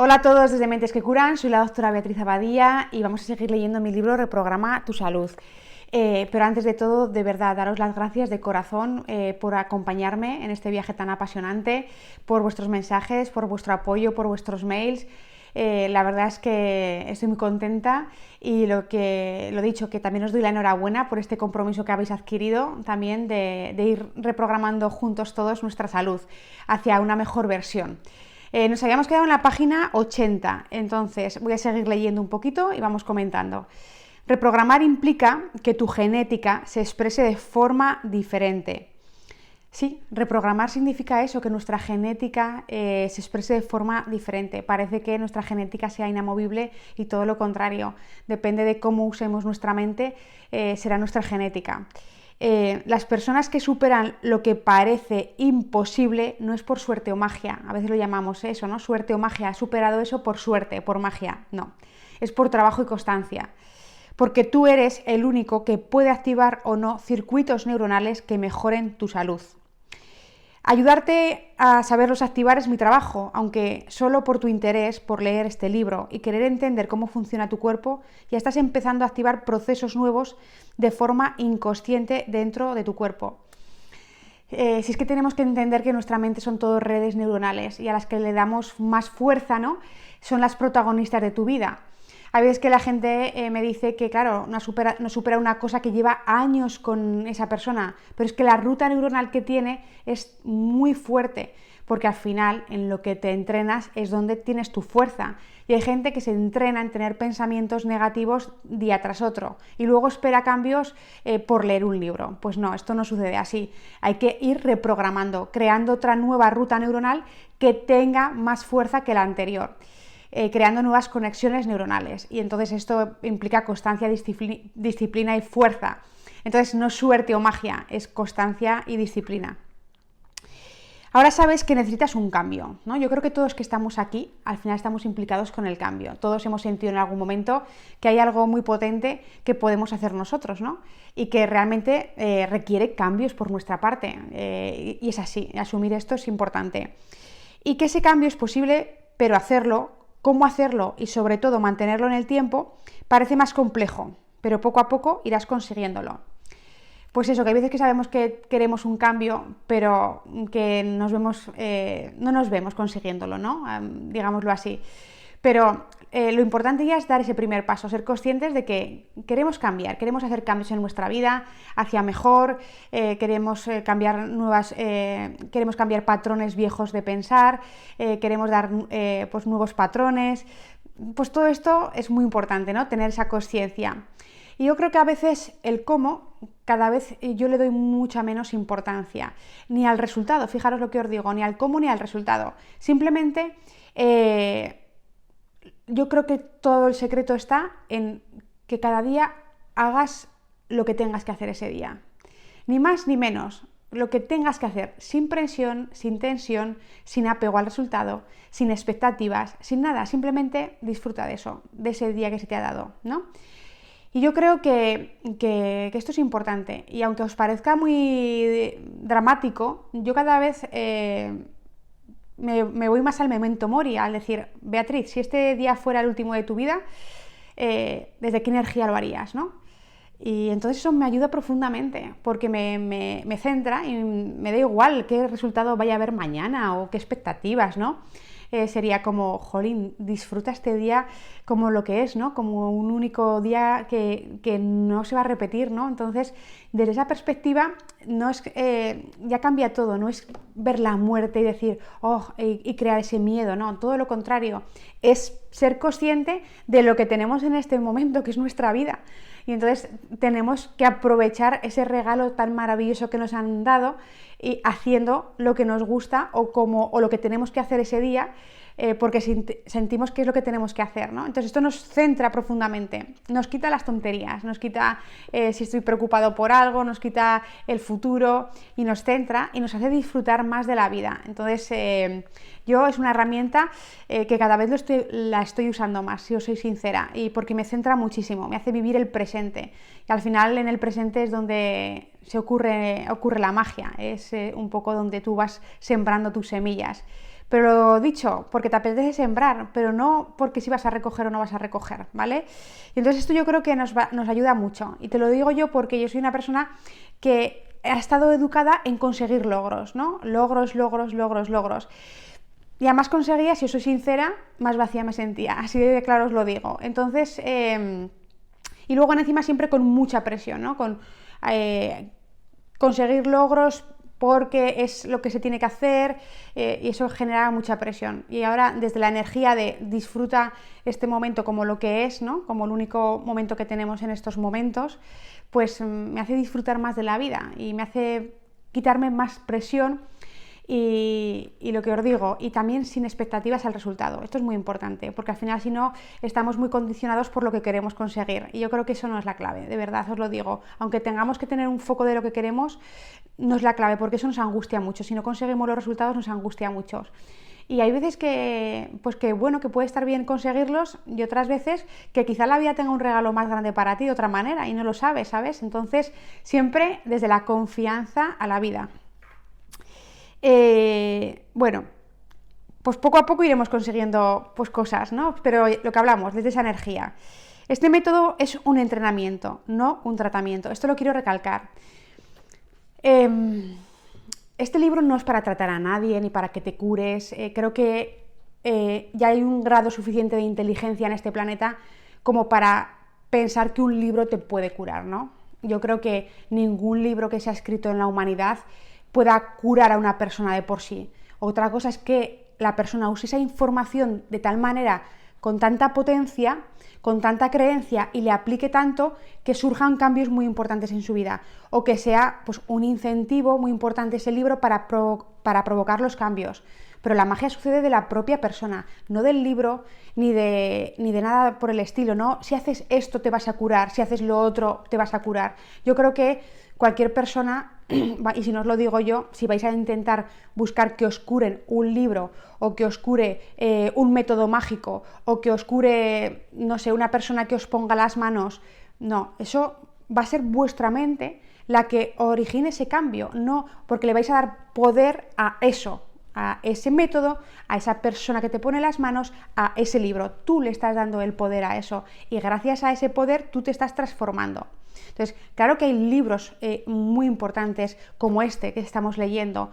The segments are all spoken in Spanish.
Hola a todos desde Mentes que Curan, soy la doctora Beatriz Abadía y vamos a seguir leyendo mi libro Reprograma tu salud. Pero antes de todo, de verdad, daros las gracias de corazón por acompañarme en este viaje tan apasionante, por vuestros mensajes, por vuestro apoyo, por vuestros mails. La verdad es que estoy muy contenta y lo dicho, que también os doy la enhorabuena por este compromiso que habéis adquirido también de ir reprogramando juntos todos nuestra salud hacia una mejor versión. Nos habíamos quedado en la página 80, entonces voy a seguir leyendo un poquito y vamos comentando. Reprogramar implica que tu genética se exprese de forma diferente. Sí, reprogramar significa eso, que nuestra genética se exprese de forma diferente. Parece que nuestra genética sea inamovible y todo lo contrario. Depende de cómo usemos nuestra mente, será nuestra genética. Las personas que superan lo que parece imposible no es por suerte o magia, a veces lo llamamos eso, ¿no? Suerte o magia, ha superado eso por suerte, por magia, no, es por trabajo y constancia, porque tú eres el único que puede activar o no circuitos neuronales que mejoren tu salud. Ayudarte a saberlos activar es mi trabajo, aunque solo por tu interés por leer este libro y querer entender cómo funciona tu cuerpo, ya estás empezando a activar procesos nuevos de forma inconsciente dentro de tu cuerpo. Si es que tenemos que entender que nuestra mente son todo redes neuronales y a las que le damos más fuerza, ¿no? Son las protagonistas de tu vida. Hay veces que la gente me dice que, claro, no supera una cosa que lleva años con esa persona, pero es que la ruta neuronal que tiene es muy fuerte, porque al final en lo que te entrenas es donde tienes tu fuerza. Y hay gente que se entrena en tener pensamientos negativos día tras otro y luego espera cambios por leer un libro. Pues no, esto no sucede así. Hay que ir reprogramando, creando otra nueva ruta neuronal que tenga más fuerza que la anterior. Creando nuevas conexiones neuronales, y entonces esto implica constancia, disciplina y fuerza. Entonces no es suerte o magia, es constancia y disciplina. Ahora sabes que necesitas un cambio, ¿no? Yo creo que todos que estamos aquí, al final estamos implicados con el cambio. Todos hemos sentido en algún momento que hay algo muy potente que podemos hacer nosotros, ¿no? Y que realmente requiere cambios por nuestra parte. Y es así, asumir esto es importante. Y que ese cambio es posible, pero hacerlo, cómo hacerlo y sobre todo mantenerlo en el tiempo parece más complejo, pero poco a poco irás consiguiéndolo. Pues eso, que hay veces que sabemos que queremos un cambio, pero que no nos vemos consiguiéndolo, ¿no? Digámoslo así. Pero lo importante ya es dar ese primer paso, ser conscientes de que queremos cambiar, queremos hacer cambios en nuestra vida hacia mejor, queremos cambiar patrones viejos de pensar, queremos dar pues nuevos patrones. Pues todo esto es muy importante, ¿no? Tener esa conciencia. Y yo creo que a veces el cómo, cada vez yo le doy mucha menos importancia, ni al resultado, fijaros lo que os digo, ni al cómo ni al resultado. Simplemente yo creo que todo el secreto está en que cada día hagas lo que tengas que hacer ese día. Ni más ni menos, lo que tengas que hacer, sin presión, sin tensión, sin apego al resultado, sin expectativas, sin nada, simplemente disfruta de eso, de ese día que se te ha dado, ¿no? Y yo creo que esto es importante, y aunque os parezca muy dramático, yo cada vez me voy más al memento mori, al decir, Beatriz, si este día fuera el último de tu vida, ¿desde qué energía lo harías, no? Y entonces eso me ayuda profundamente, porque me centra y me da igual qué resultado vaya a haber mañana o qué expectativas, ¿no? Sería como, jolín, disfruta este día como lo que es, ¿no? Como un único día que no se va a repetir, ¿no? Entonces, desde esa perspectiva, no es, ya cambia todo, no es ver la muerte y decir, oh, y crear ese miedo, no, todo lo contrario, es ser consciente de lo que tenemos en este momento, que es nuestra vida. Y entonces tenemos que aprovechar ese regalo tan maravilloso que nos han dado y haciendo lo que nos gusta o lo que tenemos que hacer ese día, porque sentimos que es lo que tenemos que hacer, ¿no? Entonces esto nos centra profundamente, nos quita las tonterías, nos quita si estoy preocupado por algo, nos quita el futuro y nos centra y nos hace disfrutar más de la vida. Entonces yo es una herramienta que cada vez la estoy usando más, si os soy sincera, y porque me centra muchísimo, me hace vivir el presente. Y al final en el presente es donde ocurre la magia, es un poco donde tú vas sembrando tus semillas. Pero lo dicho, porque te apetece sembrar, pero no porque si vas a recoger o no vas a recoger, ¿vale? Y entonces esto yo creo que nos ayuda mucho. Y te lo digo yo porque yo soy una persona que ha estado educada en conseguir logros, ¿no? Logros, logros, logros, logros. Y además conseguía, si os soy sincera, más vacía me sentía, así de claro os lo digo. Entonces, y luego encima siempre con mucha presión, ¿no? Con conseguir logros porque es lo que se tiene que hacer, y eso genera mucha presión. Y ahora, desde la energía de disfruta este momento como lo que es, ¿no? Como el único momento que tenemos en estos momentos, pues me hace disfrutar más de la vida y me hace quitarme más presión. Y lo que os digo, y también sin expectativas al resultado. Esto es muy importante, porque al final si no estamos muy condicionados por lo que queremos conseguir, y yo creo que eso no es la clave, de verdad os lo digo. Aunque tengamos que tener un foco de lo que queremos, no es la clave, porque eso nos angustia mucho. Si no conseguimos los resultados nos angustia mucho. Y hay veces pues que bueno, que puede estar bien conseguirlos, y otras veces que quizá la vida tenga un regalo más grande para ti de otra manera y no lo sabes, ¿sabes? Entonces, siempre desde la confianza a la vida. Bueno, pues poco a poco iremos consiguiendo pues cosas, ¿no? Pero lo que hablamos, desde esa energía. Este método es un entrenamiento, no un tratamiento. Esto lo quiero recalcar. Este libro no es para tratar a nadie ni para que te cures. Creo que ya hay un grado suficiente de inteligencia en este planeta como para pensar que un libro te puede curar, ¿no? Yo creo que ningún libro que se ha escrito en la humanidad pueda curar a una persona de por sí. Otra cosa es que la persona use esa información de tal manera, con tanta potencia, con tanta creencia y le aplique tanto que surjan cambios muy importantes en su vida, o que sea pues un incentivo muy importante ese libro para provocar los cambios. Pero la magia sucede de la propia persona, no del libro ni de nada por el estilo, ¿no? Si haces esto te vas a curar, si haces lo otro te vas a curar. Yo creo que cualquier persona, y si no os lo digo yo, si vais a intentar buscar que os curen un libro, o que os cure un método mágico, o que os cure, no sé, una persona que os ponga las manos, no, eso va a ser vuestra mente la que origine ese cambio, no porque le vais a dar poder a eso, a ese método, a esa persona que te pone las manos, a ese libro. Tú le estás dando el poder a eso, y gracias a ese poder tú te estás transformando. Entonces, claro que hay libros muy importantes como este que estamos leyendo,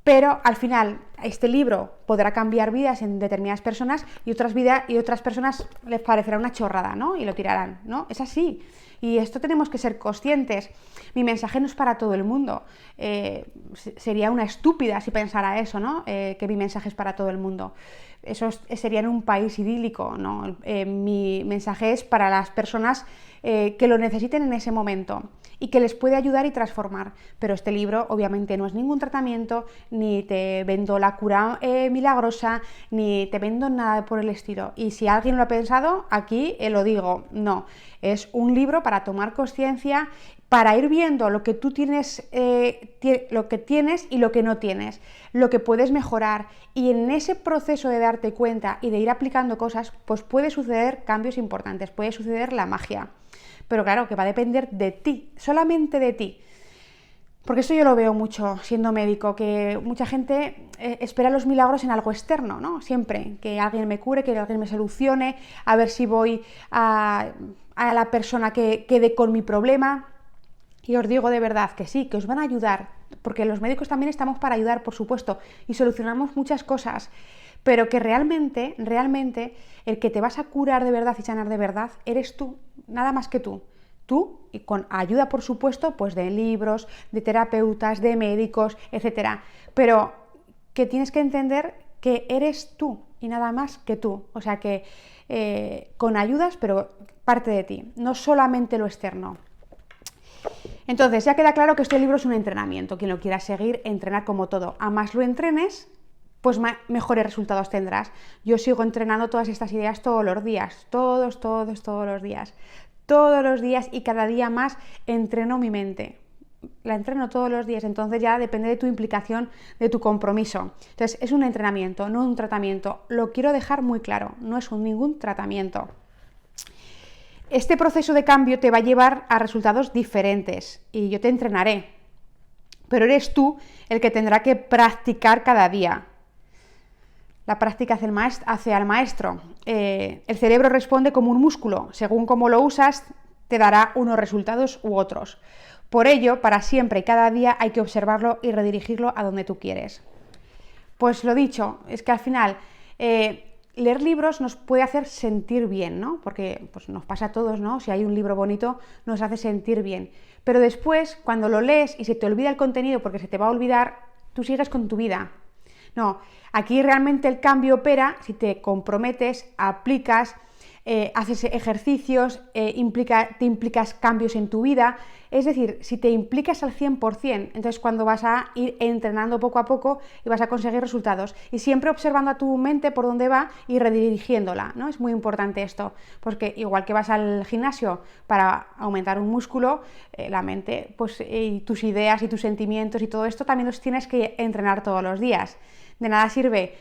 pero al final este libro podrá cambiar vidas en determinadas personas, y otras personas les parecerá una chorrada, ¿no? Y lo tirarán, ¿no? Es así. Y esto tenemos que ser conscientes. Mi mensaje no es para todo el mundo. Sería una estúpida si pensara eso, ¿no? Que mi mensaje es para todo el mundo. Eso sería en un país idílico, ¿no? Mi mensaje es para las personas que lo necesiten en ese momento y que les puede ayudar y transformar. Pero este libro obviamente no es ningún tratamiento, ni te vendo la cura milagrosa, ni te vendo nada por el estilo. Y si alguien lo ha pensado, aquí lo digo, no. Es un libro para tomar conciencia, para ir viendo lo que tú tienes, lo que tienes y lo que no tienes, lo que puedes mejorar, y en ese proceso de darte cuenta y de ir aplicando cosas, pues puede suceder cambios importantes, puede suceder la magia. Pero claro, que va a depender de ti, solamente de ti. Porque eso yo lo veo mucho siendo médico, que mucha gente espera los milagros en algo externo, ¿no? Siempre, que alguien me cure, que alguien me solucione, a ver si voy a la persona que quede con mi problema. Y os digo de verdad que sí, que os van a ayudar, porque los médicos también estamos para ayudar, por supuesto, y solucionamos muchas cosas, pero que realmente el que te vas a curar de verdad y sanar de verdad eres tú, nada más que tú. Tú, y con ayuda, por supuesto, pues de libros, de terapeutas, de médicos, etcétera. Pero que tienes que entender que eres tú y nada más que tú. O sea que con ayudas, pero parte de ti, no solamente lo externo. Entonces, ya queda claro que este libro es un entrenamiento. Quien lo quiera seguir, entrenar como todo. A más lo entrenes, pues mejores resultados tendrás. Yo sigo entrenando todas estas ideas todos los días, todos los días. Todos los días, y cada día más entreno mi mente. La entreno todos los días, entonces ya depende de tu implicación, de tu compromiso. Entonces, es un entrenamiento, no un tratamiento. Lo quiero dejar muy claro, no es ningún tratamiento. Este proceso de cambio te va a llevar a resultados diferentes y yo te entrenaré, pero eres tú el que tendrá que practicar cada día. La práctica hace al maestro. El cerebro responde como un músculo. Según cómo lo usas, te dará unos resultados u otros. Por ello, para siempre y cada día hay que observarlo y redirigirlo a donde tú quieres. Pues lo dicho, es que al final leer libros nos puede hacer sentir bien, ¿no? Porque pues, nos pasa a todos, ¿no? Si hay un libro bonito, nos hace sentir bien. Pero después, cuando lo lees y se te olvida el contenido porque se te va a olvidar, tú sigues con tu vida. No, aquí realmente el cambio opera si te comprometes, aplicas, haces ejercicios, te implicas cambios en tu vida, es decir, si te implicas al 100%, entonces cuando vas a ir entrenando poco a poco y vas a conseguir resultados y siempre observando a tu mente por dónde va y redirigiéndola, ¿no? Es muy importante esto, porque igual que vas al gimnasio para aumentar un músculo, la mente, pues y tus ideas y tus sentimientos y todo esto también los tienes que entrenar todos los días. De nada sirve,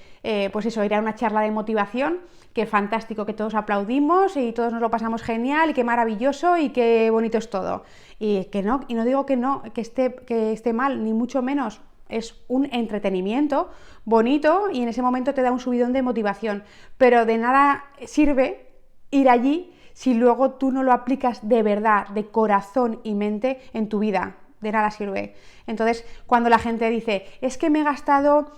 pues eso, ir a una charla de motivación, que fantástico, que todos aplaudimos y todos nos lo pasamos genial y qué maravilloso y qué bonito es todo. Y que no, y no digo que no, que esté mal, ni mucho menos. Es un entretenimiento bonito y en ese momento te da un subidón de motivación. Pero de nada sirve ir allí si luego tú no lo aplicas de verdad, de corazón y mente en tu vida. De nada sirve. Entonces, cuando la gente dice, es que me he gastado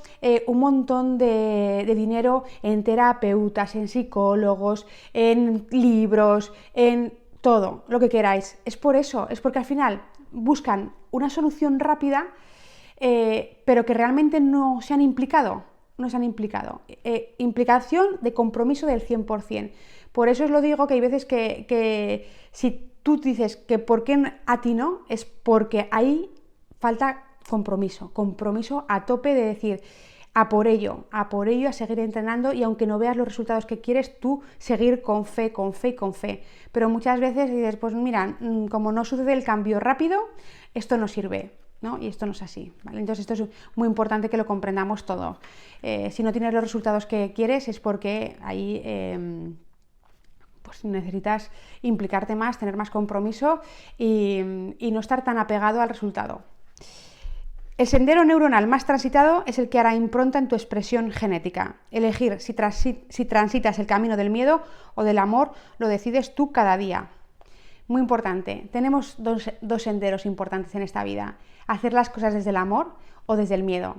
un montón de dinero en terapeutas, en psicólogos, en libros, en todo, lo que queráis, es por eso, es porque al final buscan una solución rápida, pero que realmente no se han implicado. Implicación de compromiso del 100%. Por eso os lo digo, que hay veces que si tú dices que por qué a ti no, es porque ahí falta compromiso a tope de decir a por ello, a seguir entrenando y aunque no veas los resultados que quieres, tú seguir con fe. Pero muchas veces dices, pues mira, como no sucede el cambio rápido, esto no sirve, ¿no? Y esto no es así, ¿vale? Entonces esto es muy importante que lo comprendamos todo. Si no tienes los resultados que quieres es porque ahí pues necesitas implicarte más, tener más compromiso y no estar tan apegado al resultado. El sendero neuronal más transitado es el que hará impronta en tu expresión genética. Elegir si transitas el camino del miedo o del amor lo decides tú cada día. Muy importante, tenemos dos senderos importantes en esta vida: hacer las cosas desde el amor o desde el miedo.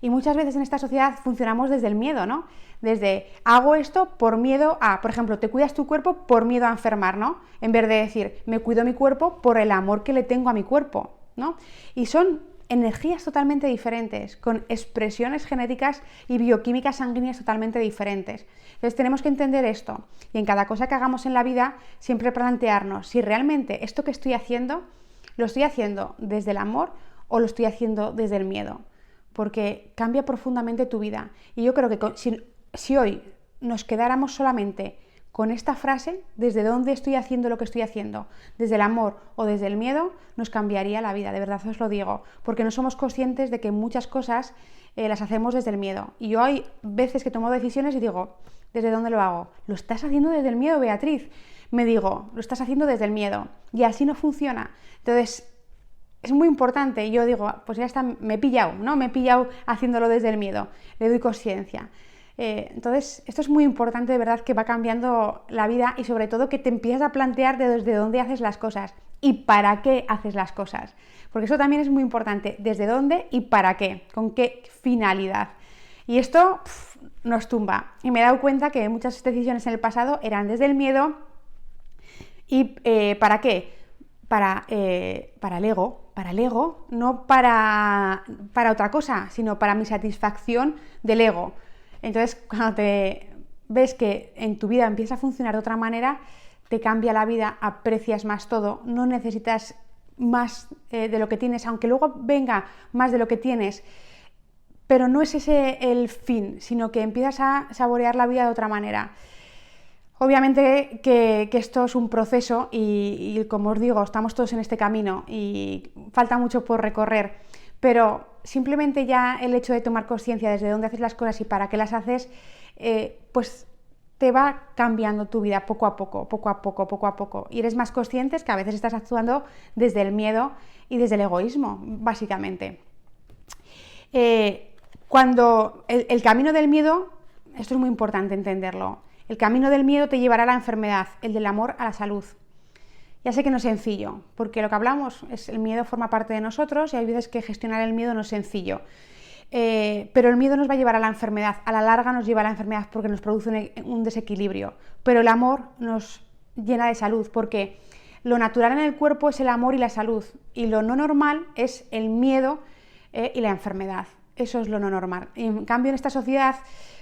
Y muchas veces en esta sociedad funcionamos desde el miedo, ¿no? Desde hago esto por miedo a, por ejemplo, te cuidas tu cuerpo por miedo a enfermar, ¿no? En vez de decir, me cuido mi cuerpo por el amor que le tengo a mi cuerpo, ¿no? Y son energías totalmente diferentes, con expresiones genéticas y bioquímicas sanguíneas totalmente diferentes. Entonces tenemos que entender esto y en cada cosa que hagamos en la vida siempre plantearnos si realmente esto que estoy haciendo lo estoy haciendo desde el amor o lo estoy haciendo desde el miedo, porque cambia profundamente tu vida. Y yo creo que si hoy nos quedáramos solamente con esta frase, desde dónde estoy haciendo lo que estoy haciendo, desde el amor o desde el miedo, nos cambiaría la vida, de verdad os lo digo, porque no somos conscientes de que muchas cosas las hacemos desde el miedo. Y yo hay veces que tomo decisiones y digo, ¿desde dónde lo hago? Lo estás haciendo desde el miedo, Beatriz. Me digo, lo estás haciendo desde el miedo y así no funciona. Entonces, es muy importante. Yo digo, pues ya está, me he pillado, ¿no? Me he pillado haciéndolo desde el miedo, le doy conciencia. Entonces, esto es muy importante, de verdad, que va cambiando la vida y sobre todo que te empiezas a plantear desde dónde haces las cosas y para qué haces las cosas. Porque eso también es muy importante, desde dónde y para qué, con qué finalidad. Y esto nos tumba. Y me he dado cuenta que muchas decisiones en el pasado eran desde el miedo y ¿para qué? Para el ego, no para otra cosa, sino para mi satisfacción del ego. Entonces, cuando te ves que en tu vida empieza a funcionar de otra manera, te cambia la vida, aprecias más todo, no necesitas más de lo que tienes, aunque luego venga más de lo que tienes, pero no es ese el fin, sino que empiezas a saborear la vida de otra manera. Obviamente que esto es un proceso y como os digo, estamos todos en este camino y falta mucho por recorrer, pero simplemente ya el hecho de tomar conciencia desde dónde haces las cosas y para qué las haces, pues te va cambiando tu vida poco a poco, y eres más consciente que a veces estás actuando desde el miedo y desde el egoísmo, básicamente. Cuando el camino del miedo esto es muy importante entenderlo. El camino del miedo te llevará a la enfermedad, el del amor a la salud. Ya sé que no es sencillo, porque lo que hablamos es el miedo forma parte de nosotros y hay veces que gestionar el miedo no es sencillo. Pero el miedo nos va a llevar a la enfermedad, a la larga nos lleva a la enfermedad porque nos produce un desequilibrio, pero el amor nos llena de salud porque lo natural en el cuerpo es el amor y la salud y lo no normal es el miedo y la enfermedad. Eso es lo no normal. En cambio, en esta sociedad,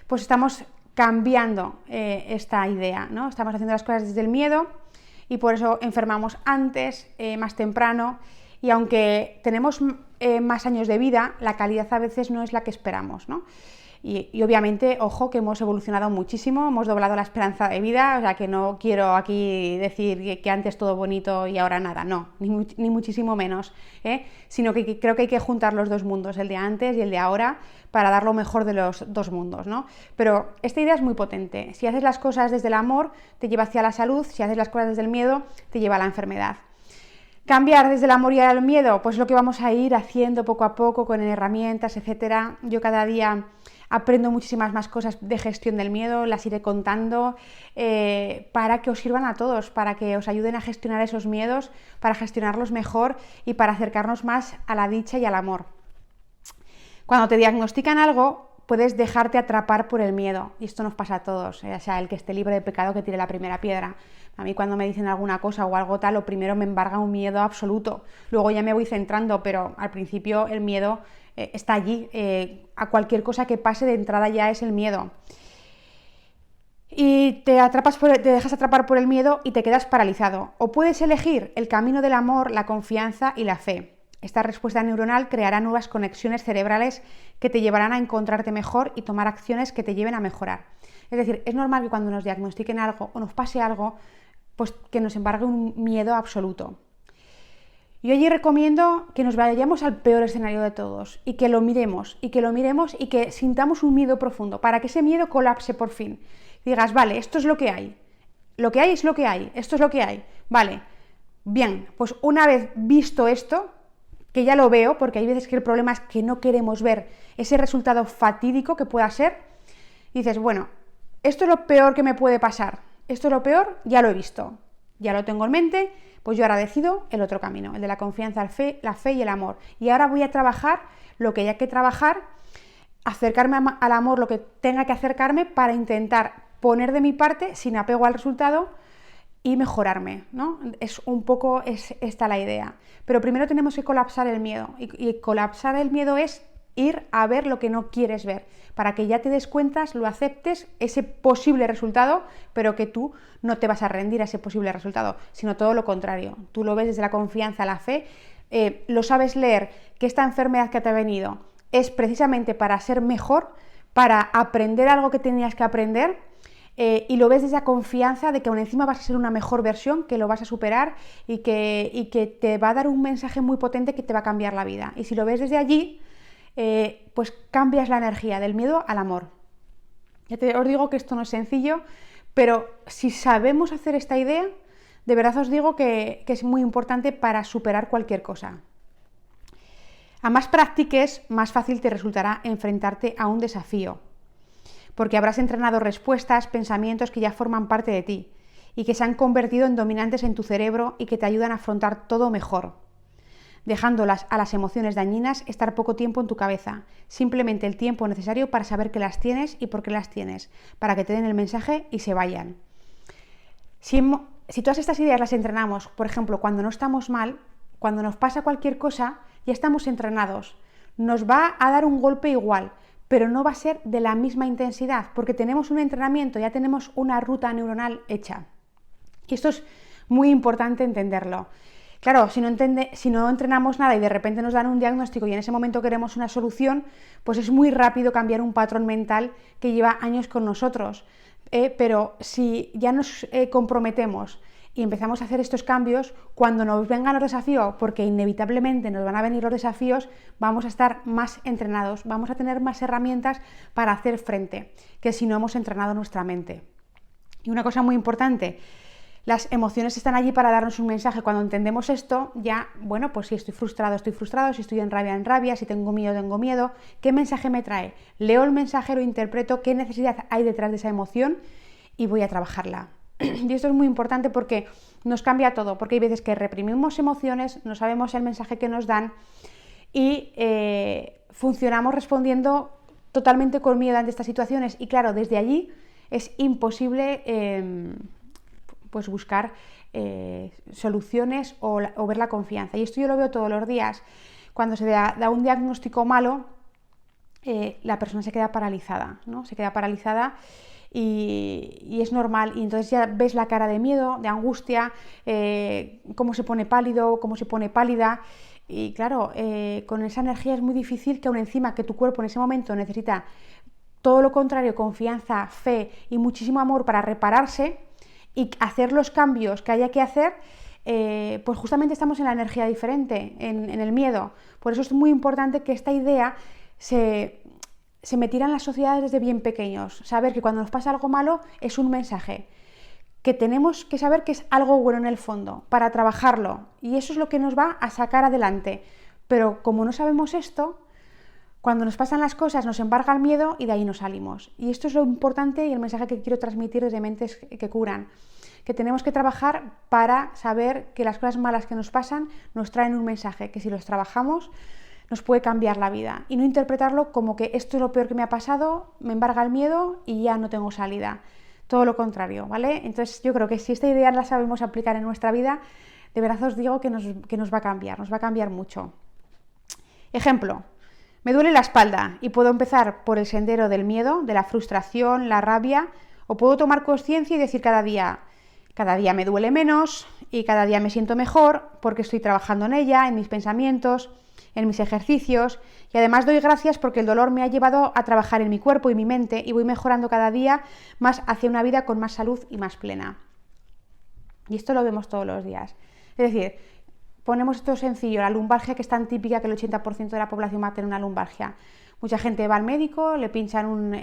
pues estamos cambiando esta idea, ¿no? Estamos haciendo las cosas desde el miedo y por eso enfermamos antes, más temprano, y aunque tenemos más años de vida, la calidad a veces no es la que esperamos, ¿no? Y obviamente, ojo, que hemos evolucionado muchísimo, hemos doblado la esperanza de vida, o sea que no quiero aquí decir que antes todo bonito y ahora nada, no, ni muchísimo menos, sino que creo que hay que juntar los dos mundos, el de antes y el de ahora, para dar lo mejor de los dos mundos, ¿no? Pero esta idea es muy potente, si haces las cosas desde el amor, te lleva hacia la salud, si haces las cosas desde el miedo, te lleva a la enfermedad. Cambiar desde el amor y al miedo, pues lo que vamos a ir haciendo poco a poco con herramientas, etcétera. Yo cada día aprendo muchísimas más cosas de gestión del miedo, las iré contando para que os sirvan a todos, para que os ayuden a gestionar esos miedos, para gestionarlos mejor y para acercarnos más a la dicha y al amor. Cuando te diagnostican algo, puedes dejarte atrapar por el miedo, y esto nos pasa a todos, o sea, el que esté libre de pecado que tire la primera piedra. A mí cuando me dicen alguna cosa o algo tal, lo primero me embarga un miedo absoluto, luego ya me voy centrando, pero al principio el miedo está allí, a cualquier cosa que pase de entrada ya es el miedo. Y te dejas atrapar por el miedo y te quedas paralizado. O puedes elegir el camino del amor, la confianza y la fe. Esta respuesta neuronal creará nuevas conexiones cerebrales que te llevarán a encontrarte mejor y tomar acciones que te lleven a mejorar. Es decir, es normal que cuando nos diagnostiquen algo o nos pase algo, pues que nos embargue un miedo absoluto. Yo allí recomiendo que nos vayamos al peor escenario de todos y que lo miremos y que sintamos un miedo profundo para que ese miedo colapse por fin. Digas, vale, esto es lo que hay. Lo que hay es lo que hay. Esto es lo que hay. Vale, bien, pues una vez visto esto, que ya lo veo, porque hay veces que el problema es que no queremos ver ese resultado fatídico que pueda ser, dices, bueno, esto es lo peor que me puede pasar. Esto es lo peor, ya lo he visto, ya lo tengo en mente, pues yo ahora decido el otro camino, el de la confianza, la fe y el amor. Y ahora voy a trabajar lo que haya que trabajar, acercarme al amor lo que tenga que acercarme para intentar poner de mi parte sin apego al resultado y mejorarme, ¿no? Es un poco esta la idea. Pero primero tenemos que colapsar el miedo y colapsar el miedo es ir a ver lo que no quieres ver, para que ya te des cuenta, lo aceptes, ese posible resultado, pero que tú no te vas a rendir a ese posible resultado, sino todo lo contrario. Tú lo ves desde la confianza, la fe, lo sabes leer, que esta enfermedad que te ha venido es precisamente para ser mejor, para aprender algo que tenías que aprender, y lo ves desde la confianza de que aún encima vas a ser una mejor versión, que lo vas a superar y que te va a dar un mensaje muy potente que te va a cambiar la vida. Y si lo ves desde allí, pues cambias la energía del miedo al amor. Os digo que esto no es sencillo, pero si sabemos hacer esta idea, de verdad os digo que es muy importante para superar cualquier cosa. A más practiques, más fácil te resultará enfrentarte a un desafío, porque habrás entrenado respuestas, pensamientos que ya forman parte de ti y que se han convertido en dominantes en tu cerebro y que te ayudan a afrontar todo mejor, dejándolas a las emociones dañinas estar poco tiempo en tu cabeza, simplemente el tiempo necesario para saber que las tienes y por qué las tienes, para que te den el mensaje y se vayan. Si todas estas ideas las entrenamos, por ejemplo, cuando no estamos mal, cuando nos pasa cualquier cosa, ya estamos entrenados. Nos va a dar un golpe igual, pero no va a ser de la misma intensidad, porque tenemos un entrenamiento, ya tenemos una ruta neuronal hecha. Y esto es muy importante entenderlo. Claro, si no entrenamos nada y de repente nos dan un diagnóstico y en ese momento queremos una solución, pues es muy rápido cambiar un patrón mental que lleva años con nosotros. Pero si ya nos comprometemos y empezamos a hacer estos cambios, cuando nos vengan los desafíos, porque inevitablemente nos van a venir los desafíos, vamos a estar más entrenados, vamos a tener más herramientas para hacer frente, que si no hemos entrenado nuestra mente. Y una cosa muy importante, Las emociones están allí para darnos un mensaje. Cuando entendemos esto, ya, bueno, pues si estoy frustrado, si estoy en rabia, si tengo miedo, ¿qué mensaje me trae? Leo el mensaje, lo interpreto, qué necesidad hay detrás de esa emoción y voy a trabajarla. Y esto es muy importante porque nos cambia todo, porque hay veces que reprimimos emociones, no sabemos el mensaje que nos dan y funcionamos respondiendo totalmente con miedo ante estas situaciones. Y claro, desde allí es imposible pues buscar soluciones o ver la confianza. Y esto yo lo veo todos los días. Cuando se da un diagnóstico malo, la persona se queda paralizada, ¿no? Se queda paralizada y es normal. Y entonces ya ves la cara de miedo, de angustia, cómo se pone pálido, cómo se pone pálida. Y claro, con esa energía es muy difícil que aún encima que tu cuerpo en ese momento necesita todo lo contrario, confianza, fe y muchísimo amor para repararse y hacer los cambios que haya que hacer, pues justamente estamos en la energía diferente, en el miedo. Por eso es muy importante que esta idea se metiera en las sociedades desde bien pequeños. Saber que cuando nos pasa algo malo es un mensaje, que tenemos que saber que es algo bueno en el fondo, para trabajarlo. Y eso es lo que nos va a sacar adelante. Pero como no sabemos esto, cuando nos pasan las cosas nos embarga el miedo y de ahí no salimos. Y esto es lo importante y el mensaje que quiero transmitir desde Mentes que Curan, que tenemos que trabajar para saber que las cosas malas que nos pasan nos traen un mensaje, que si los trabajamos nos puede cambiar la vida y no interpretarlo como que esto es lo peor que me ha pasado, me embarga el miedo y ya no tengo salida. Todo lo contrario, ¿vale? Entonces yo creo que si esta idea la sabemos aplicar en nuestra vida, de verdad os digo que nos va a cambiar mucho. Ejemplo. Me duele la espalda y puedo empezar por el sendero del miedo, de la frustración, la rabia, o puedo tomar conciencia y decir cada día me duele menos y cada día me siento mejor porque estoy trabajando en ella, en mis pensamientos, en mis ejercicios y además doy gracias porque el dolor me ha llevado a trabajar en mi cuerpo y mi mente y voy mejorando cada día más hacia una vida con más salud y más plena. Y esto lo vemos todos los días. Es decir, ponemos esto sencillo, la lumbalgia, que es tan típica que el 80% de la población va a tener una lumbalgia. Mucha gente va al médico, le pinchan un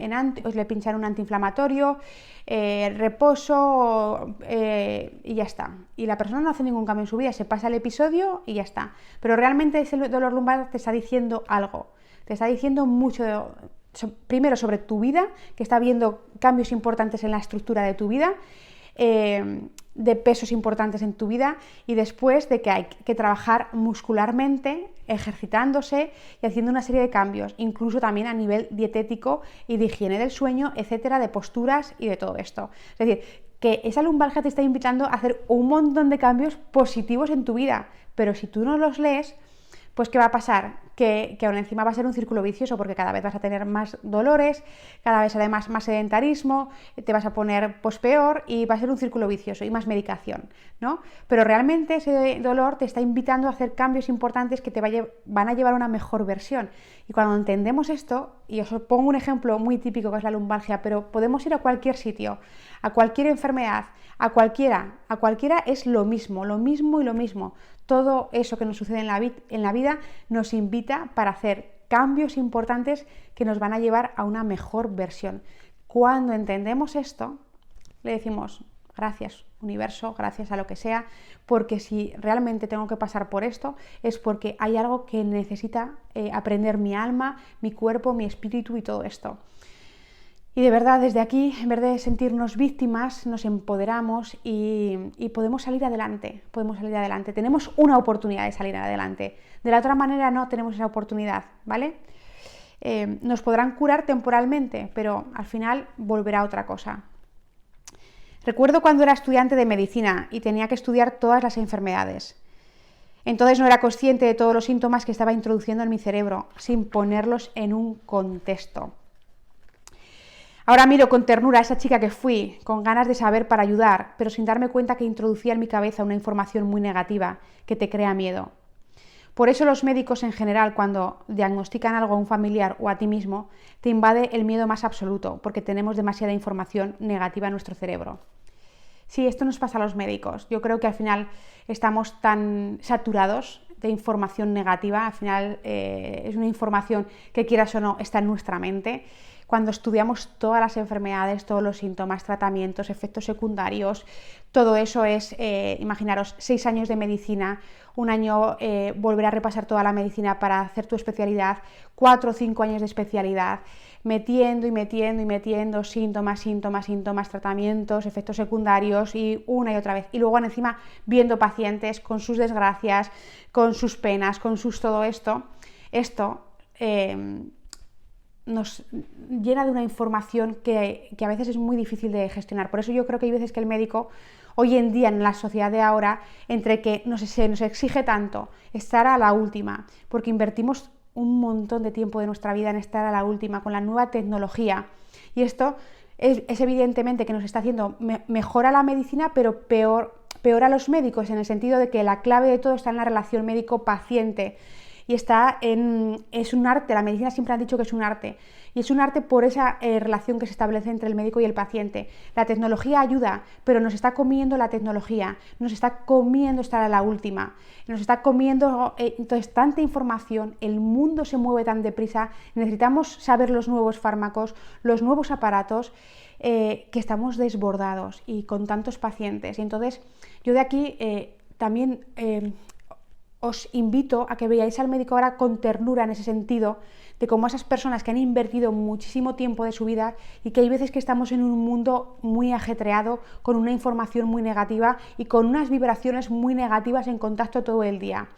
antiinflamatorio, reposo y ya está. Y la persona no hace ningún cambio en su vida, se pasa el episodio y ya está. Pero realmente ese dolor lumbar te está diciendo algo, te está diciendo mucho, primero sobre tu vida, que está habiendo cambios importantes en la estructura de tu vida, de pesos importantes en tu vida y después de que hay que trabajar muscularmente, ejercitándose y haciendo una serie de cambios, incluso también a nivel dietético y de higiene del sueño, etcétera, de posturas y de todo esto. Es decir, que esa lumbalgia te está invitando a hacer un montón de cambios positivos en tu vida, pero si tú no los lees, pues ¿qué va a pasar? Que aún encima va a ser un círculo vicioso porque cada vez vas a tener más dolores, cada vez además más sedentarismo, te vas a poner pues peor y va a ser un círculo vicioso y más medicación, ¿no? Pero realmente ese dolor te está invitando a hacer cambios importantes que van a llevar a una mejor versión. Y cuando entendemos esto, y os pongo un ejemplo muy típico que es la lumbalgia, pero podemos ir a cualquier sitio, a cualquier enfermedad, a cualquiera es lo mismo y lo mismo. Todo eso que nos sucede en la vida nos invita para hacer cambios importantes que nos van a llevar a una mejor versión. Cuando entendemos esto, le decimos gracias universo, gracias a lo que sea, porque si realmente tengo que pasar por esto es porque hay algo que necesita aprender mi alma, mi cuerpo, mi espíritu y todo esto. Y de verdad, desde aquí, en vez de sentirnos víctimas, nos empoderamos y podemos salir adelante, Tenemos una oportunidad de salir adelante. De la otra manera no tenemos esa oportunidad, ¿vale? Nos podrán curar temporalmente, pero al final volverá otra cosa. Recuerdo cuando era estudiante de medicina y tenía que estudiar todas las enfermedades. Entonces no era consciente de todos los síntomas que estaba introduciendo en mi cerebro, sin ponerlos en un contexto. Ahora miro con ternura a esa chica que fui, con ganas de saber para ayudar, pero sin darme cuenta que introducía en mi cabeza una información muy negativa que te crea miedo. Por eso los médicos en general, cuando diagnostican algo a un familiar o a ti mismo, te invade el miedo más absoluto, porque tenemos demasiada información negativa en nuestro cerebro. Sí, esto nos pasa a los médicos. Yo creo que al final estamos tan saturados de información negativa, al final es una información que quieras o no está en nuestra mente. cuando estudiamos todas las enfermedades, todos los síntomas, tratamientos, efectos secundarios, todo eso es, imaginaros, 6 años de medicina, un año volver a repasar toda la medicina para hacer tu especialidad, 4 o 5 años de especialidad, metiendo y metiendo y metiendo síntomas, tratamientos, efectos secundarios y una y otra vez. Y luego encima viendo pacientes con sus desgracias, con sus penas, con sus todo esto. Esto nos llena de una información que a veces es muy difícil de gestionar. Por eso yo creo que hay veces que el médico, hoy en día en la sociedad de ahora, entre que se nos exige tanto estar a la última, porque invertimos un montón de tiempo de nuestra vida en estar a la última con la nueva tecnología, y esto es evidentemente que nos está haciendo mejor a la medicina, pero peor a los médicos, en el sentido de que la clave de todo está en la relación médico-paciente. Y es un arte, la medicina siempre han dicho que es un arte, y es un arte por esa relación que se establece entre el médico y el paciente. La tecnología ayuda, pero nos está comiendo la tecnología, nos está comiendo estar a la última, nos está comiendo entonces tanta información, el mundo se mueve tan deprisa, necesitamos saber los nuevos fármacos, los nuevos aparatos, que estamos desbordados y con tantos pacientes. Y entonces yo de aquí también os invito a que veáis al médico ahora con ternura, en ese sentido, de cómo esas personas que han invertido muchísimo tiempo de su vida, y que hay veces que estamos en un mundo muy ajetreado, con una información muy negativa y con unas vibraciones muy negativas en contacto todo el día.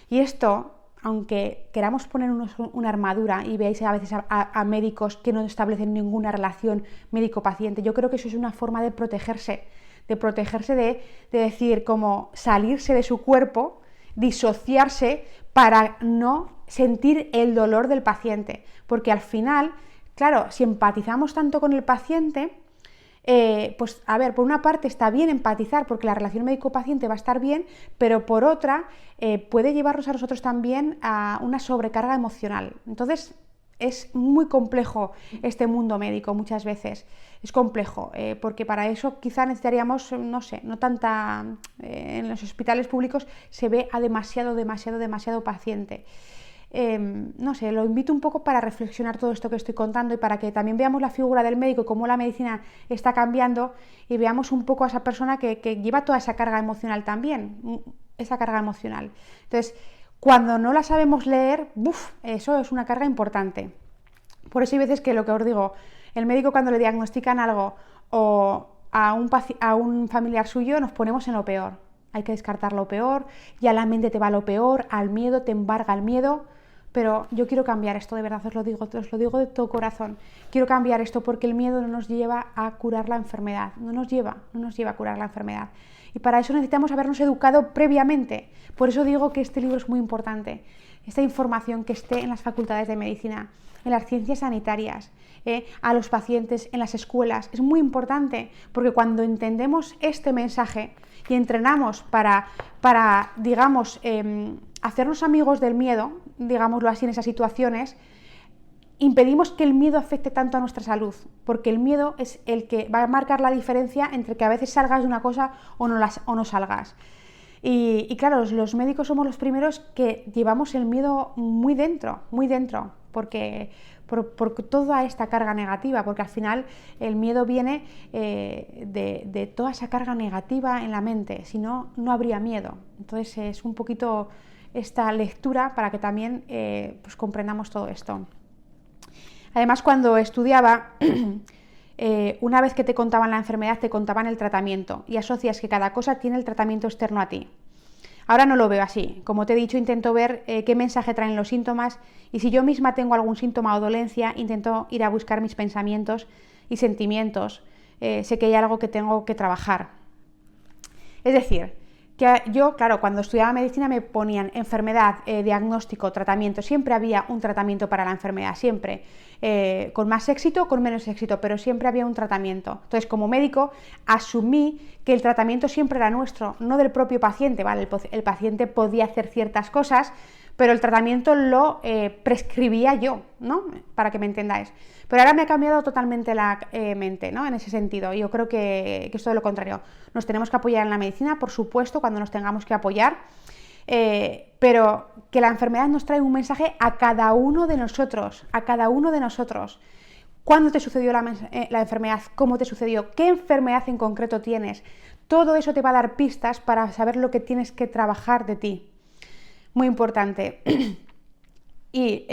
Y esto, aunque queramos poner una armadura y veáis a veces a médicos que no establecen ninguna relación médico-paciente, yo creo que eso es una forma de protegerse, de decir, como salirse de su cuerpo, disociarse para no sentir el dolor del paciente, porque al final, claro, si empatizamos tanto con el paciente, pues a ver, por una parte está bien empatizar porque la relación médico-paciente va a estar bien, pero por otra puede llevarnos a nosotros también a una sobrecarga emocional. Entonces es muy complejo este mundo médico muchas veces, es complejo, porque para eso quizá necesitaríamos, no sé, no tanta, en los hospitales públicos se ve a demasiado paciente. No sé, lo invito un poco para reflexionar todo esto que estoy contando y para que también veamos la figura del médico y cómo la medicina está cambiando, y veamos un poco a esa persona que lleva toda esa carga emocional también, esa carga emocional. Entonces, cuando no la sabemos leer, eso es una carga importante. Por eso hay veces que, lo que os digo, el médico cuando le diagnostican algo o a un familiar suyo, nos ponemos en lo peor. Hay que descartar lo peor, ya la mente te va a lo peor, al miedo, te embarga el miedo. Pero yo quiero cambiar esto, de verdad, os lo digo de todo corazón. Quiero cambiar esto porque el miedo no nos lleva a curar la enfermedad, no nos lleva a curar la enfermedad. Y para eso necesitamos habernos educado previamente. Por eso digo que este libro es muy importante. Esta información que esté en las facultades de medicina, en las ciencias sanitarias, a los pacientes, en las escuelas, es muy importante, porque cuando entendemos este mensaje y entrenamos para digamos, hacernos amigos del miedo, digámoslo así, en esas situaciones, impedimos que el miedo afecte tanto a nuestra salud, porque el miedo es el que va a marcar la diferencia entre que a veces salgas de una cosa o no salgas. Y claro, los médicos somos los primeros que llevamos el miedo muy dentro, porque por toda esta carga negativa, porque al final el miedo viene de toda esa carga negativa en la mente, si no, no habría miedo. Entonces es un poquito esta lectura para que también pues comprendamos todo esto. Además, cuando estudiaba, una vez que te contaban la enfermedad, te contaban el tratamiento, y asocias que cada cosa tiene el tratamiento externo a ti. Ahora no lo veo así. Como te he dicho, intento ver qué mensaje traen los síntomas, y si yo misma tengo algún síntoma o dolencia, intento ir a buscar mis pensamientos y sentimientos. Sé que hay algo que tengo que trabajar. Es decir, que yo, claro, cuando estudiaba medicina me ponían enfermedad, diagnóstico, tratamiento. Siempre había un tratamiento para la enfermedad, siempre. Con más éxito o con menos éxito, pero siempre había un tratamiento. Entonces, como médico, asumí que el tratamiento siempre era nuestro, no del propio paciente, ¿vale? El paciente podía hacer ciertas cosas, pero el tratamiento lo prescribía yo, ¿no? Para que me entendáis. Pero ahora me ha cambiado totalmente la mente, ¿no? En ese sentido. Yo creo que es todo lo contrario. Nos tenemos que apoyar en la medicina, por supuesto, cuando nos tengamos que apoyar, pero que la enfermedad nos trae un mensaje a cada uno de nosotros, cuándo te sucedió la enfermedad, cómo te sucedió, qué enfermedad en concreto tienes. Todo eso te va a dar pistas para saber lo que tienes que trabajar de ti. Muy importante. Y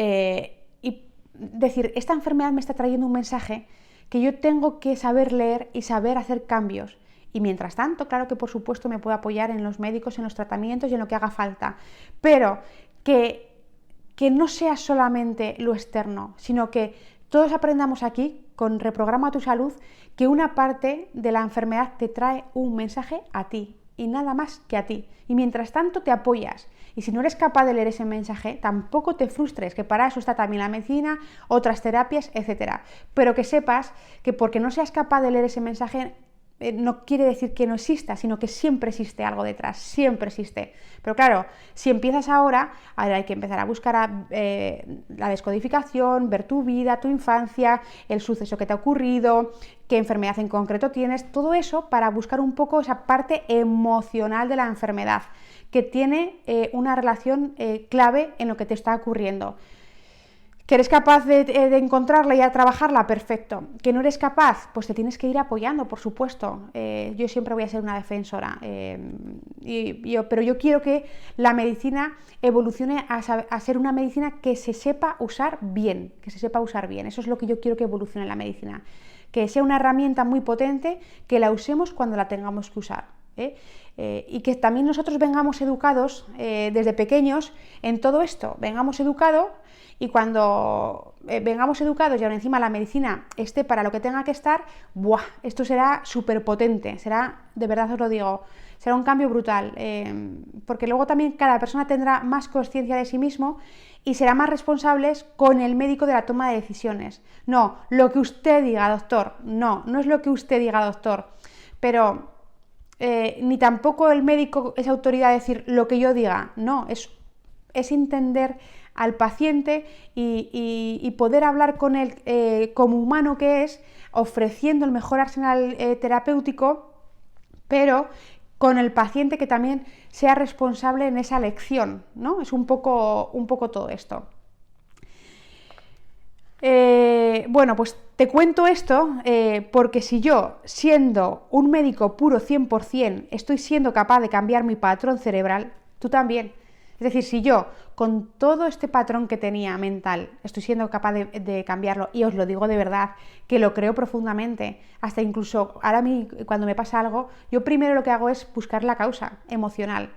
decir, esta enfermedad me está trayendo un mensaje que yo tengo que saber leer y saber hacer cambios. Y mientras tanto, claro que por supuesto me puedo apoyar en los médicos, en los tratamientos y en lo que haga falta. Pero que no sea solamente lo externo, sino que todos aprendamos aquí, con Reprograma tu Salud, que una parte de la enfermedad te trae un mensaje a ti y nada más que a ti. Y mientras tanto te apoyas. Y si no eres capaz de leer ese mensaje, tampoco te frustres, que para eso está también la medicina, otras terapias, etc. Pero que sepas que porque no seas capaz de leer ese mensaje, no quiere decir que no exista, sino que siempre existe algo detrás, siempre existe. Pero claro, si empiezas ahora hay que empezar a buscar la descodificación, ver tu vida, tu infancia, el suceso que te ha ocurrido, qué enfermedad en concreto tienes, todo eso para buscar un poco esa parte emocional de la enfermedad, que tiene una relación clave en lo que te está ocurriendo. ¿Que eres capaz de encontrarla y a trabajarla? Perfecto. ¿Que no eres capaz? Pues te tienes que ir apoyando, por supuesto. Yo siempre voy a ser una defensora. Pero yo quiero que la medicina evolucione a ser una medicina que se sepa usar bien. Que se sepa usar bien. Eso es lo que yo quiero que evolucione en la medicina. Que sea una herramienta muy potente, que la usemos cuando la tengamos que usar. Y que también nosotros vengamos educados desde pequeños en todo esto. Vengamos educados. Y cuando vengamos educados y ahora encima la medicina esté para lo que tenga que estar, ¡buah! Esto será súper potente, será, de verdad os lo digo, será un cambio brutal, porque luego también cada persona tendrá más conciencia de sí mismo y será más responsables con el médico de la toma de decisiones. No, lo que usted diga, doctor, no es lo que usted diga, doctor, pero ni tampoco el médico es autoridad de decir lo que yo diga, no, es entender al paciente y poder hablar con él como humano que es, ofreciendo el mejor arsenal terapéutico, pero con el paciente que también sea responsable en esa elección, ¿no? Es un poco todo esto. Bueno, pues te cuento esto porque si yo, siendo un médico puro 100%, estoy siendo capaz de cambiar mi patrón cerebral, tú también. Es decir, si yo, con todo este patrón que tenía mental, estoy siendo capaz de cambiarlo, y os lo digo de verdad, que lo creo profundamente, hasta incluso ahora a mí, cuando me pasa algo, yo primero lo que hago es buscar la causa emocional.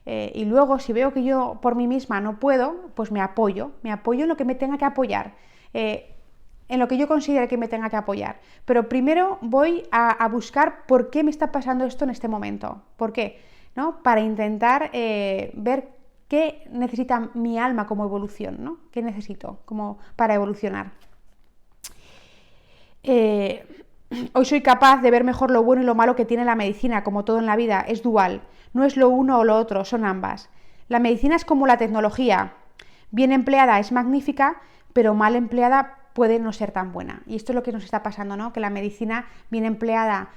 Y luego, si veo que yo por mí misma no puedo, pues me apoyo en lo que me tenga que apoyar, en lo que yo considere que me tenga que apoyar. Pero primero voy a buscar por qué me está pasando esto en este momento. ¿Por qué? ¿No? Para intentar ver qué necesita mi alma como evolución, ¿no? ¿Qué necesito como para evolucionar? Hoy soy capaz de ver mejor lo bueno y lo malo que tiene la medicina, como todo en la vida, es dual, no es lo uno o lo otro, son ambas. La medicina es como la tecnología, bien empleada es magnífica, pero mal empleada puede no ser tan buena. Y esto es lo que nos está pasando, ¿no? Que la medicina bien empleada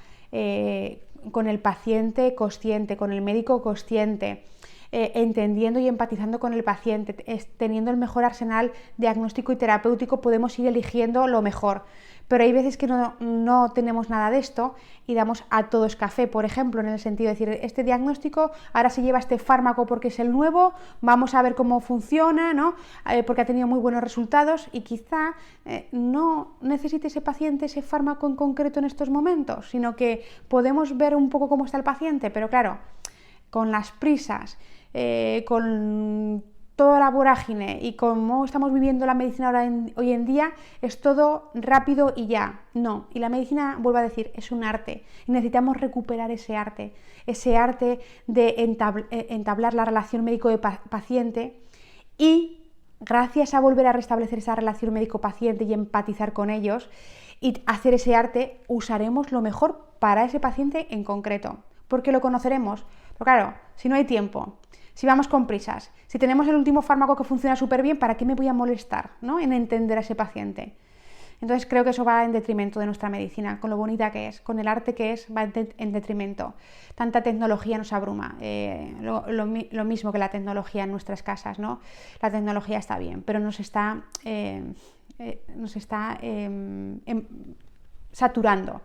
con el paciente consciente, con el médico consciente, entendiendo y empatizando con el paciente, teniendo el mejor arsenal diagnóstico y terapéutico, podemos ir eligiendo lo mejor. Pero hay veces que no tenemos nada de esto y damos a todos café, por ejemplo, en el sentido de decir, este diagnóstico ahora se lleva este fármaco porque es el nuevo, vamos a ver cómo funciona, ¿no? Porque ha tenido muy buenos resultados y quizá no necesite ese paciente ese fármaco en concreto en estos momentos, sino que podemos ver un poco cómo está el paciente, pero claro, con las prisas, con toda la vorágine y como estamos viviendo la medicina hoy en día, es todo rápido y ya. No, y la medicina, vuelvo a decir, es un arte y necesitamos recuperar ese arte de entablar la relación médico-paciente y gracias a volver a restablecer esa relación médico-paciente y empatizar con ellos y hacer ese arte, usaremos lo mejor para ese paciente en concreto, porque lo conoceremos. Pero claro, si no hay tiempo, si vamos con prisas, si tenemos el último fármaco que funciona súper bien, ¿para qué me voy a molestar, ¿no? En entender a ese paciente? Entonces creo que eso va en detrimento de nuestra medicina, con lo bonita que es, con el arte que es, va en detrimento. Tanta tecnología nos abruma, lo mismo que la tecnología en nuestras casas, ¿no? La tecnología está bien, pero nos está saturando.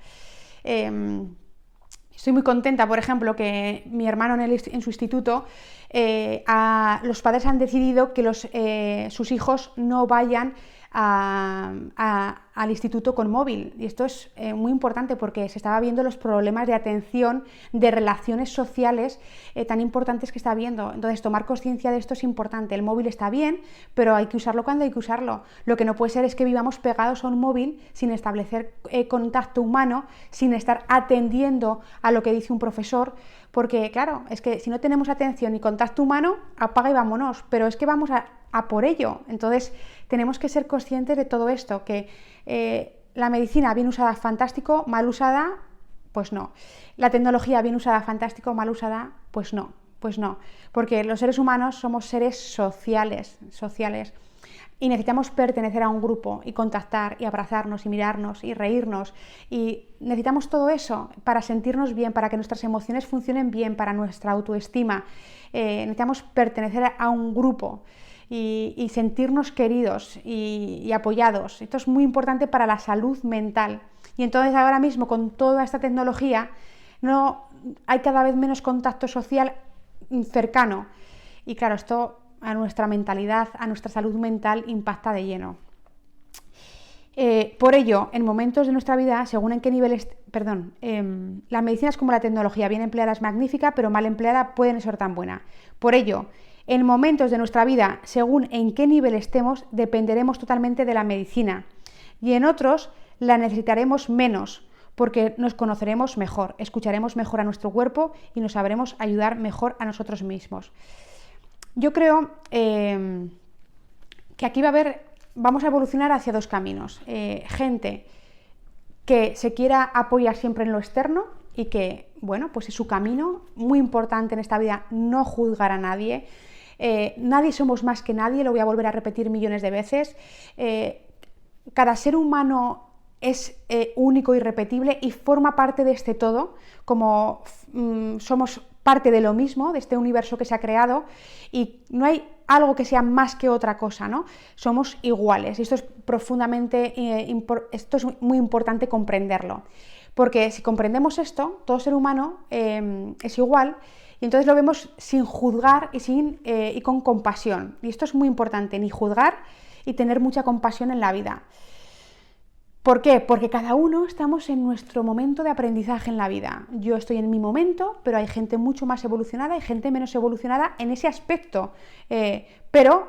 Estoy muy contenta, por ejemplo, que mi hermano en su instituto, los padres han decidido que sus hijos no vayan al instituto con móvil. Y esto es muy importante porque se estaba viendo los problemas de atención, de relaciones sociales tan importantes que está habiendo. Entonces, tomar conciencia de esto es importante. El móvil está bien, pero hay que usarlo cuando hay que usarlo. Lo que no puede ser es que vivamos pegados a un móvil sin establecer contacto humano, sin estar atendiendo a lo que dice un profesor, porque claro, es que si no tenemos atención y contacto humano, apaga y vámonos, pero es que vamos a por ello. Entonces tenemos que ser conscientes de todo esto, que la medicina bien usada, fantástico; mal usada, pues no. La tecnología bien usada, fantástico; mal usada, pues no, porque los seres humanos somos seres sociales, y necesitamos pertenecer a un grupo y contactar y abrazarnos y mirarnos y reírnos, y necesitamos todo eso para sentirnos bien, para que nuestras emociones funcionen bien, para nuestra autoestima. Necesitamos pertenecer a un grupo y sentirnos queridos y apoyados. Esto es muy importante para la salud mental. Y entonces ahora mismo, con toda esta tecnología, no hay cada vez menos contacto social cercano, y claro, esto a nuestra mentalidad, a nuestra salud mental, impacta de lleno. Por ello, en momentos de nuestra vida, según en qué nivel la medicina es como la tecnología: bien empleada es magnífica, pero mal empleada puede no ser tan buena. Por ello, en momentos de nuestra vida, según en qué nivel estemos, dependeremos totalmente de la medicina, y en otros la necesitaremos menos, porque nos conoceremos mejor, escucharemos mejor a nuestro cuerpo y nos sabremos ayudar mejor a nosotros mismos. Yo creo que aquí vamos a evolucionar hacia dos caminos. Gente que se quiera apoyar siempre en lo externo y que, bueno, pues es su camino. Muy importante en esta vida no juzgar a nadie. Nadie somos más que nadie, lo voy a volver a repetir millones de veces. Cada ser humano es único y irrepetible y forma parte de este todo, como somos parte de lo mismo, de este universo que se ha creado, y no hay algo que sea más que otra cosa, ¿no? Somos iguales, y esto es esto es muy importante comprenderlo, porque si comprendemos esto, todo ser humano es igual, y entonces lo vemos sin juzgar y con compasión, y esto es muy importante, ni juzgar y tener mucha compasión en la vida. ¿Por qué? Porque cada uno estamos en nuestro momento de aprendizaje en la vida. Yo estoy en mi momento, pero hay gente mucho más evolucionada y gente menos evolucionada en ese aspecto. Pero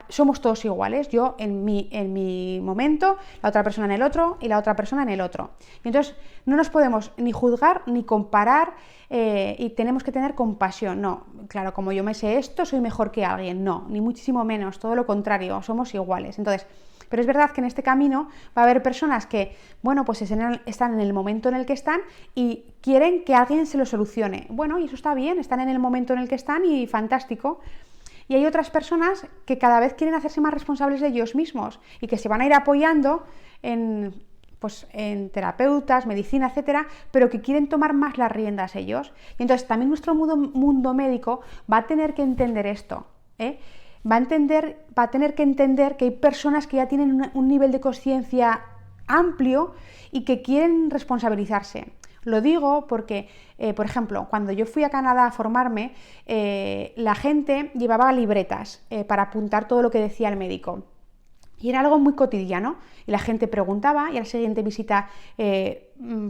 somos todos iguales. Yo en mi momento, la otra persona en el otro y la otra persona en el otro. Y entonces no nos podemos ni juzgar ni comparar y tenemos que tener compasión. No, claro, como yo me sé esto, soy mejor que alguien. No, ni muchísimo menos, todo lo contrario, somos iguales. Entonces, pero es verdad que en este camino va a haber personas que, bueno, pues están en el momento en el que están y quieren que alguien se lo solucione. Bueno, y eso está bien, están en el momento en el que están y fantástico. Y hay otras personas que cada vez quieren hacerse más responsables de ellos mismos y que se van a ir apoyando en terapeutas, medicina, etcétera, pero que quieren tomar más las riendas ellos. Y entonces también nuestro mundo médico va a tener que entender esto, va a tener que entender que hay personas que ya tienen un nivel de conciencia amplio y que quieren responsabilizarse. Lo digo porque, por ejemplo, cuando yo fui a Canadá a formarme, la gente llevaba libretas para apuntar todo lo que decía el médico. Y era algo muy cotidiano, y la gente preguntaba, y a la siguiente visita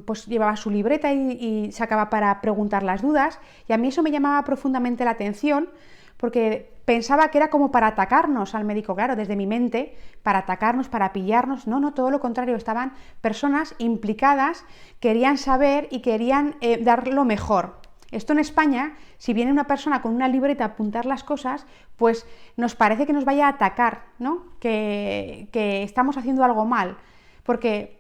pues llevaba su libreta y sacaba para preguntar las dudas, y a mí eso me llamaba profundamente la atención, porque pensaba que era como para atacarnos al médico, claro, desde mi mente, para atacarnos, para pillarnos. No, todo lo contrario, estaban personas implicadas, querían saber y querían dar lo mejor. Esto en España, si viene una persona con una libreta a apuntar las cosas, pues nos parece que nos vaya a atacar, ¿no? Que estamos haciendo algo mal, porque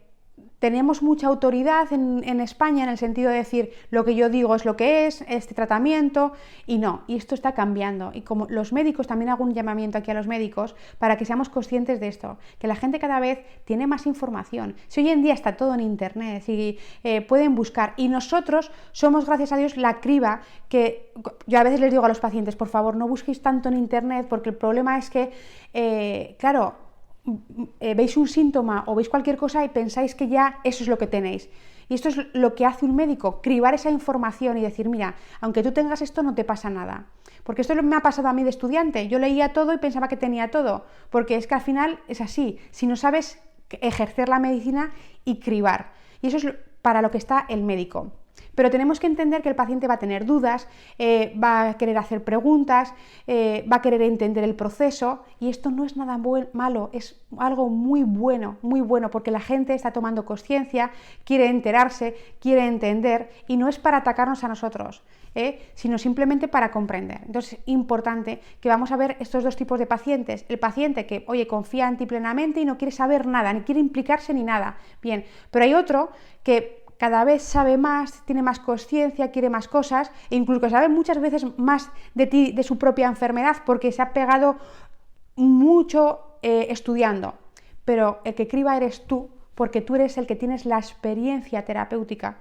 tenemos mucha autoridad en España en el sentido de decir lo que yo digo es lo que es, este tratamiento, y no, y esto está cambiando. Y como los médicos, también hago un llamamiento aquí a los médicos para que seamos conscientes de esto, que la gente cada vez tiene más información. Si hoy en día está todo en internet y pueden buscar, y nosotros somos, gracias a Dios, la criba que yo a veces les digo a los pacientes: por favor, no busquéis tanto en internet, porque el problema es que, claro, veis un síntoma o veis cualquier cosa y pensáis que ya eso es lo que tenéis. Y esto es lo que hace un médico, cribar esa información y decir, mira, aunque tú tengas esto no te pasa nada. Porque esto me ha pasado a mí de estudiante, yo leía todo y pensaba que tenía todo, porque es que al final es así, si no sabes ejercer la medicina y cribar. Y eso es para lo que está el médico. Pero tenemos que entender que el paciente va a tener dudas, va a querer hacer preguntas, va a querer entender el proceso, y esto no es nada malo, es algo muy bueno, porque la gente está tomando conciencia, quiere enterarse, quiere entender, y no es para atacarnos a nosotros, sino simplemente para comprender. Entonces es importante que vamos a ver estos dos tipos de pacientes. El paciente que, oye, confía en ti plenamente y no quiere saber nada, ni quiere implicarse ni nada. Bien, pero hay otro que cada vez sabe más, tiene más conciencia, quiere más cosas, e incluso sabe muchas veces más de ti, de su propia enfermedad, porque se ha pegado mucho estudiando. Pero el que criba eres tú, porque tú eres el que tienes la experiencia terapéutica,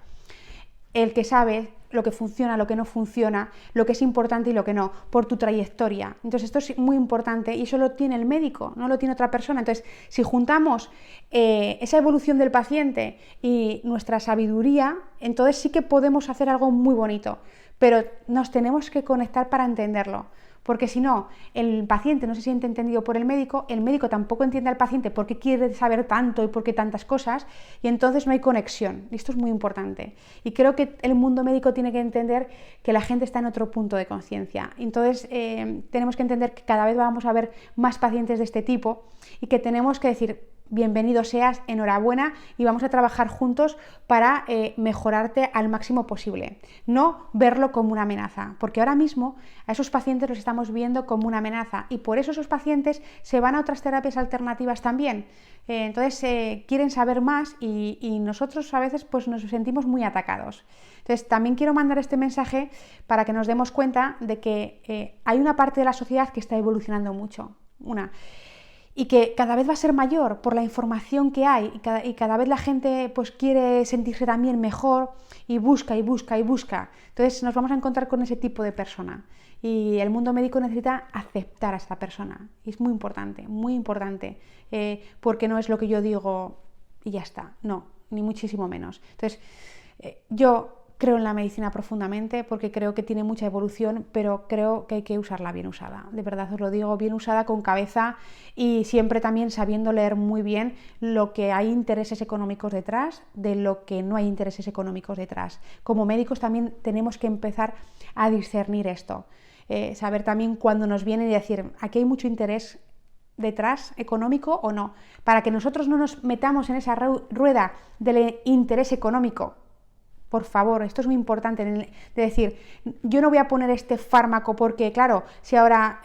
el que sabe lo que funciona, lo que no funciona, lo que es importante y lo que no, por tu trayectoria. Entonces esto es muy importante y eso lo tiene el médico, no lo tiene otra persona. Entonces, si juntamos esa evolución del paciente y nuestra sabiduría, entonces sí que podemos hacer algo muy bonito, pero nos tenemos que conectar para entenderlo. Porque si no, el paciente no se siente entendido por el médico tampoco entiende al paciente por qué quiere saber tanto y por qué tantas cosas, y entonces no hay conexión. Y esto es muy importante. Y creo que el mundo médico tiene que entender que la gente está en otro punto de conciencia. Entonces tenemos que entender que cada vez vamos a ver más pacientes de este tipo y que tenemos que decir, bienvenido seas, enhorabuena, y vamos a trabajar juntos para mejorarte al máximo posible. No verlo como una amenaza, porque ahora mismo a esos pacientes los estamos viendo como una amenaza y por eso esos pacientes se van a otras terapias alternativas también. Entonces quieren saber más y nosotros a veces pues, nos sentimos muy atacados. Entonces también quiero mandar este mensaje para que nos demos cuenta de que hay una parte de la sociedad que está evolucionando mucho. Y que cada vez va a ser mayor por la información que hay y cada vez la gente pues quiere sentirse también mejor y busca. Entonces nos vamos a encontrar con ese tipo de persona y el mundo médico necesita aceptar a esta persona y es muy importante, porque no es lo que yo digo y ya está, no, ni muchísimo menos. Entonces yo creo en la medicina profundamente porque creo que tiene mucha evolución, pero creo que hay que usarla bien usada. De verdad os lo digo, bien usada, con cabeza y siempre también sabiendo leer muy bien lo que hay intereses económicos detrás de lo que no hay intereses económicos detrás. Como médicos también tenemos que empezar a discernir esto. Saber también cuándo nos viene y decir, aquí hay mucho interés detrás, económico o no, para que nosotros no nos metamos en esa rueda del interés económico. Por favor, esto es muy importante, de decir, yo no voy a poner este fármaco porque, claro, si ahora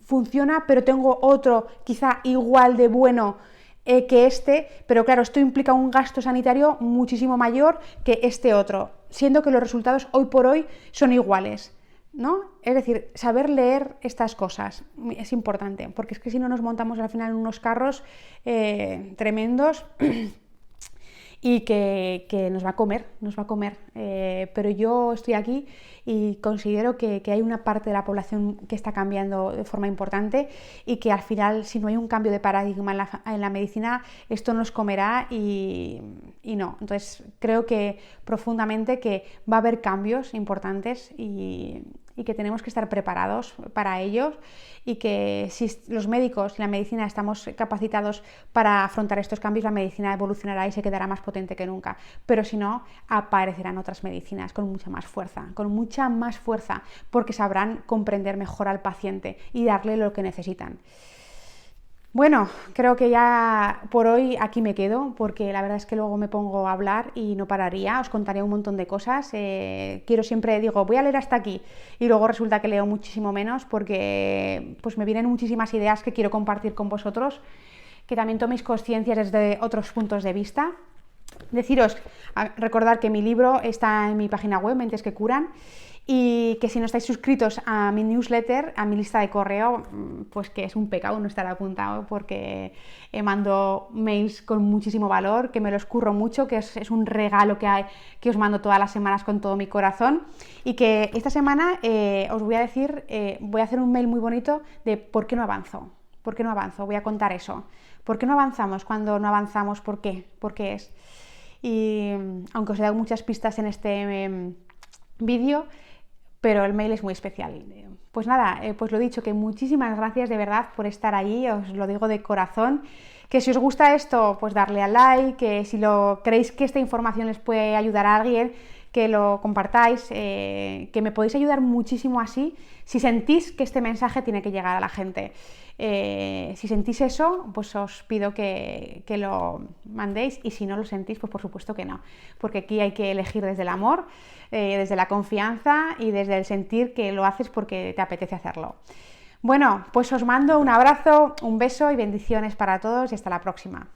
funciona, pero tengo otro quizá igual de bueno que este, pero claro, esto implica un gasto sanitario muchísimo mayor que este otro, siendo que los resultados hoy por hoy son iguales, ¿no? Es decir, saber leer estas cosas es importante, porque es que si no nos montamos al final en unos carros tremendos y que nos va a comer, pero yo estoy aquí y considero que hay una parte de la población que está cambiando de forma importante y que al final, si no hay un cambio de paradigma en la medicina, esto nos comerá y no. Entonces creo que profundamente que va a haber cambios importantes y que tenemos que estar preparados para ellos y que si los médicos y la medicina estamos capacitados para afrontar estos cambios, la medicina evolucionará y se quedará más potente que nunca, pero si no, aparecerán otras medicinas con mucha más fuerza, porque sabrán comprender mejor al paciente y darle lo que necesitan. Bueno, creo que ya por hoy aquí me quedo, porque la verdad es que luego me pongo a hablar y no pararía, os contaría un montón de cosas. Digo, voy a leer hasta aquí y luego resulta que leo muchísimo menos porque pues me vienen muchísimas ideas que quiero compartir con vosotros, que también toméis conciencia desde otros puntos de vista. Recordar que mi libro está en mi página web, Mentes que Curan, y que si no estáis suscritos a mi newsletter, a mi lista de correo, pues que es un pecado no estar apuntado, porque mando mails con muchísimo valor, que me los curro mucho, que es un regalo que os mando todas las semanas con todo mi corazón, y que esta semana os voy a decir, voy a hacer un mail muy bonito de por qué no avanzo. ¿Por qué no avanzo? Voy a contar eso. ¿Por qué no avanzamos? Cuando no avanzamos, ¿por qué? ¿Por qué es? Y aunque os he dado muchas pistas en este vídeo, pero el mail es muy especial. Pues nada, pues lo dicho, que muchísimas gracias de verdad por estar ahí, os lo digo de corazón, que si os gusta esto, pues darle al like, que si creéis que esta información les puede ayudar a alguien, que lo compartáis, que me podéis ayudar muchísimo así, si sentís que este mensaje tiene que llegar a la gente. Si sentís eso, pues os pido que lo mandéis, y si no lo sentís, pues por supuesto que no, porque aquí hay que elegir desde el amor, desde la confianza y desde el sentir que lo haces porque te apetece hacerlo. Bueno, pues os mando un abrazo, un beso y bendiciones para todos y hasta la próxima.